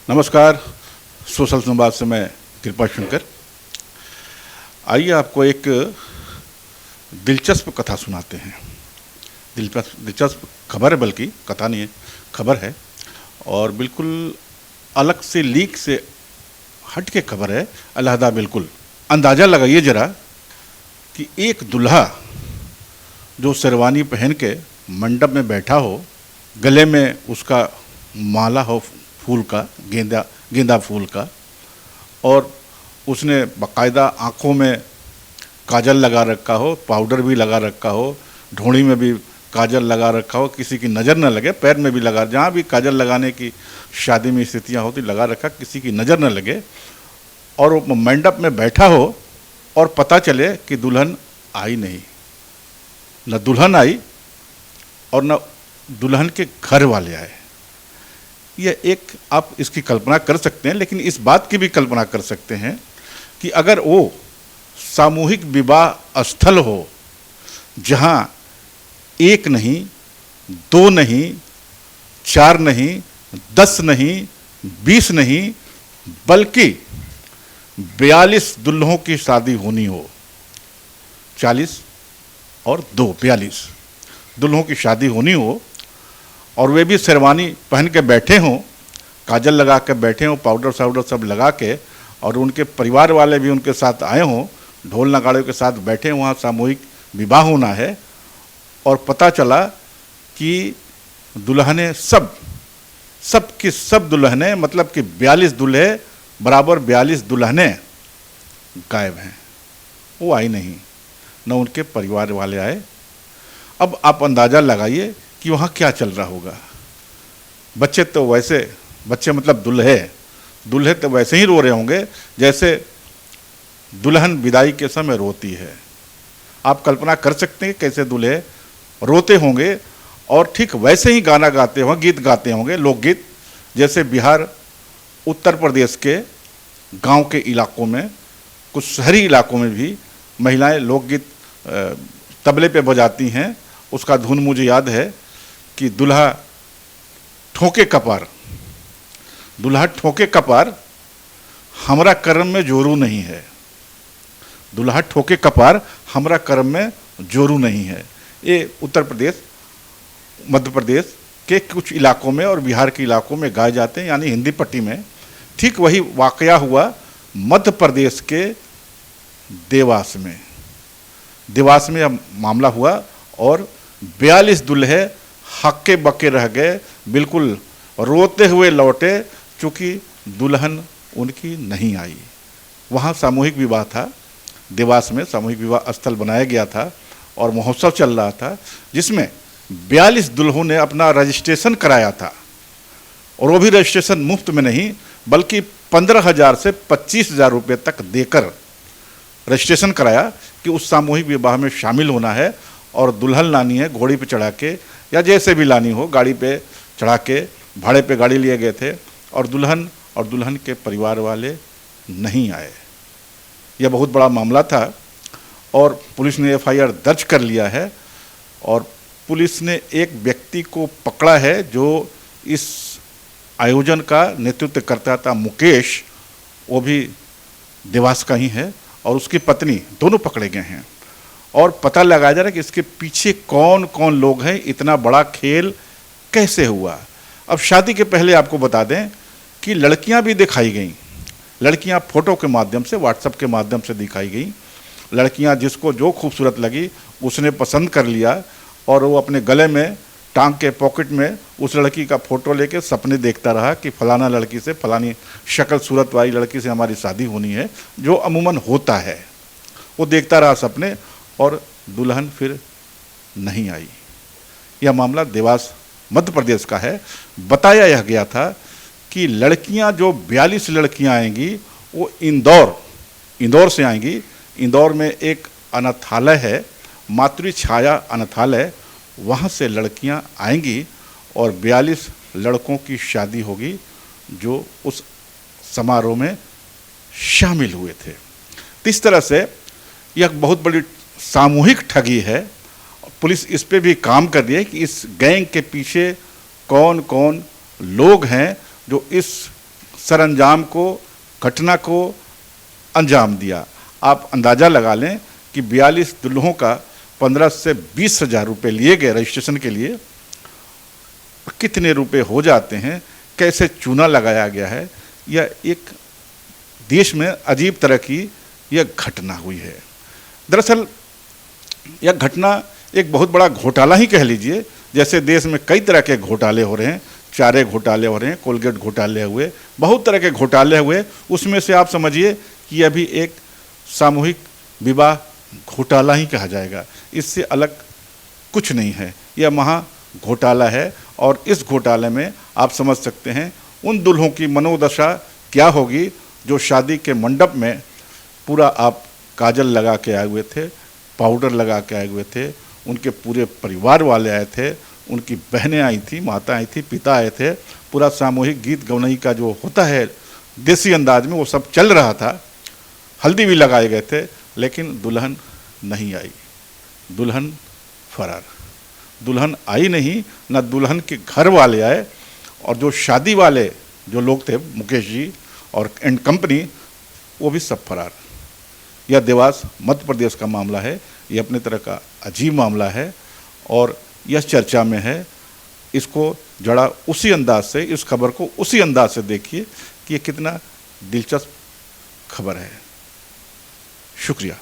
नमस्कार। सोशल संवाद से मैं कृपा शंकर। आइए आपको एक दिलचस्प कथा सुनाते हैं। दिलचस्प खबर है, बल्कि कथा नहीं है, खबर है और बिल्कुल अलग से लीक से हट के खबर है, अलहदा। बिल्कुल अंदाज़ा लगाइए ज़रा कि एक दूल्हा जो शेरवानी पहन के मंडप में बैठा हो, गले में उसका माला हो फूल का, गेंदा फूल का, और उसने बाकायदा आँखों में काजल लगा रखा हो, पाउडर भी लगा रखा हो, ढोड़ी में भी काजल लगा रखा हो, किसी की नज़र न लगे, पैर में भी लगा, जहाँ भी काजल लगाने की शादी में स्थितियाँ होती लगा रखा, किसी की नज़र न लगे, और वो मंडप में बैठा हो और पता चले कि दुल्हन आई नहीं। न दुल्हन आई और न दुल्हन के घर वाले आए। यह एक, आप इसकी कल्पना कर सकते हैं, लेकिन इस बात की भी कल्पना कर सकते हैं कि अगर वो सामूहिक विवाह स्थल हो जहां एक नहीं, दो नहीं, 4 नहीं, 10 नहीं, 20 नहीं, बल्कि 42 दुल्हों की शादी होनी हो। 40 और 2 42 दुल्हों की शादी होनी हो, और वे भी शेरवानी पहन के बैठे हों, काजल लगा के बैठे हों, पाउडर साउडर सब लगा के, और उनके परिवार वाले भी उनके साथ आए हों, ढोल नगाड़ों के साथ बैठे, वहाँ सामूहिक विवाह होना है, और पता चला कि दुल्हने सब की सब दुल्हने, मतलब कि 42 दूल्हे बराबर 42 दुल्हने गायब हैं। वो आई नहीं, न उनके परिवार वाले आए। अब आप अंदाज़ा लगाइए कि वहाँ क्या चल रहा होगा। बच्चे तो वैसे, बच्चे मतलब दूल्हे तो वैसे ही रो रहे होंगे जैसे दुल्हन विदाई के समय रोती है। आप कल्पना कर सकते हैं कैसे दूल्हे रोते होंगे, और ठीक वैसे ही गाना गाते होंगे, गीत गाते होंगे, लोकगीत, जैसे बिहार, उत्तर प्रदेश के गांव के इलाकों में, कुछ शहरी इलाकों में भी महिलाएं लोकगीत तबले पे बजाती हैं। उसका धुन मुझे याद है कि दूल्हा ठोके कपार हमरा कर्म में जोरू नहीं है। दूल्हा ठोके कपार हमरा कर्म में जोरू नहीं है। ये उत्तर प्रदेश, मध्य प्रदेश के कुछ इलाकों में और बिहार के इलाकों में गाए जाते हैं, यानी हिंदी पट्टी में। ठीक वही वाकया हुआ मध्य प्रदेश के देवास में यह मामला हुआ, और 42 दूल्हे हक्के बक्के रह गए, बिल्कुल रोते हुए लौटे, चूँकि दुल्हन उनकी नहीं आई। वहाँ सामूहिक विवाह था, देवास में सामूहिक विवाह स्थल बनाया गया था और महोत्सव चल रहा था, जिसमें 42 दुल्हों ने अपना रजिस्ट्रेशन कराया था, और वो भी रजिस्ट्रेशन मुफ्त में नहीं, बल्कि 15,000 से 25,000 रुपये तक देकर रजिस्ट्रेशन कराया कि उस सामूहिक विवाह में शामिल होना है, और दुल्हन लानी है घोड़ी पे चढ़ा के, या जैसे भी लानी हो, गाड़ी पे चढ़ा के, भाड़े पे गाड़ी लिए गए थे, और दुल्हन के परिवार वाले नहीं आए। यह बहुत बड़ा मामला था, और पुलिस ने FIR दर्ज कर लिया है, और पुलिस ने एक व्यक्ति को पकड़ा है जो इस आयोजन का नेतृत्व करता था, मुकेश, वो भी देवास का ही है, और उसकी पत्नी, दोनों पकड़े गए हैं। और पता लगाया जा रहा है कि इसके पीछे कौन कौन लोग हैं, इतना बड़ा खेल कैसे हुआ। अब शादी के पहले आपको बता दें कि लड़कियां भी दिखाई गईं। लड़कियां फोटो के माध्यम से, व्हाट्सएप के माध्यम से दिखाई गईं। लड़कियां जिसको जो खूबसूरत लगी उसने पसंद कर लिया, और वो अपने गले में टांग के पॉकेट में उस लड़की का फ़ोटो लेके सपने देखता रहा कि फलाना लड़की से, फलानी शक्ल सूरत वाली लड़की से हमारी शादी होनी है, जो अमूमन होता है। वो देखता रहा सपने, और दुल्हन फिर नहीं आई। यह मामला देवास, मध्य प्रदेश का है। बताया यह गया था कि लड़कियां, जो 42 लड़कियां आएंगी, वो इंदौर से आएंगी। इंदौर में एक अनाथालय है, मातृ छाया अनाथालय, वहाँ से लड़कियां आएंगी, और 42 लड़कों की शादी होगी जो उस समारोह में शामिल हुए थे। तो इस तरह से यह बहुत बड़ी सामूहिक ठगी है। पुलिस इस पे भी काम कर रही है कि इस गैंग के पीछे कौन कौन लोग हैं जो इस सरअंजाम को, घटना को अंजाम दिया। आप अंदाज़ा लगा लें कि 42 दुल्हों का 15 से 20 हज़ार रुपये लिए गए रजिस्ट्रेशन के लिए, कितने रुपए हो जाते हैं, कैसे चूना लगाया गया है। यह एक देश में अजीब तरह की यह घटना हुई है। दरअसल यह घटना एक बहुत बड़ा घोटाला ही कह लीजिए। जैसे देश में कई तरह के घोटाले हो रहे हैं, चारे घोटाले हो रहे हैं, कोलगेट घोटाले हुए, बहुत तरह के घोटाले हुए, उसमें से आप समझिए कि यह भी एक सामूहिक विवाह घोटाला ही कहा जाएगा। इससे अलग कुछ नहीं है, यह महा घोटाला है। और इस घोटाले में आप समझ सकते हैं उन दुल्हों की मनोदशा क्या होगी जो शादी के मंडप में पूरा आप काजल लगा के आए हुए थे, पाउडर लगा के आए हुए थे, उनके पूरे परिवार वाले आए थे, उनकी बहनें आई थी, माता आई थी, पिता आए थे, पूरा सामूहिक गीत गवनई का जो होता है देसी अंदाज में वो सब चल रहा था, हल्दी भी लगाए गए थे, लेकिन दुल्हन नहीं आई, दुल्हन फरार। दुल्हन आई नहीं, न दुल्हन के घर वाले आए, और जो शादी वाले जो लोग थे, मुकेश जी और एंड कंपनी, वो भी सब फरार। यह देवास मध्य प्रदेश का मामला है, यह अपने तरह का अजीब मामला है और यह चर्चा में है। इसको जड़ा उसी अंदाज से, इस खबर को उसी अंदाज से देखिए कि ये कितना दिलचस्प खबर है। शुक्रिया।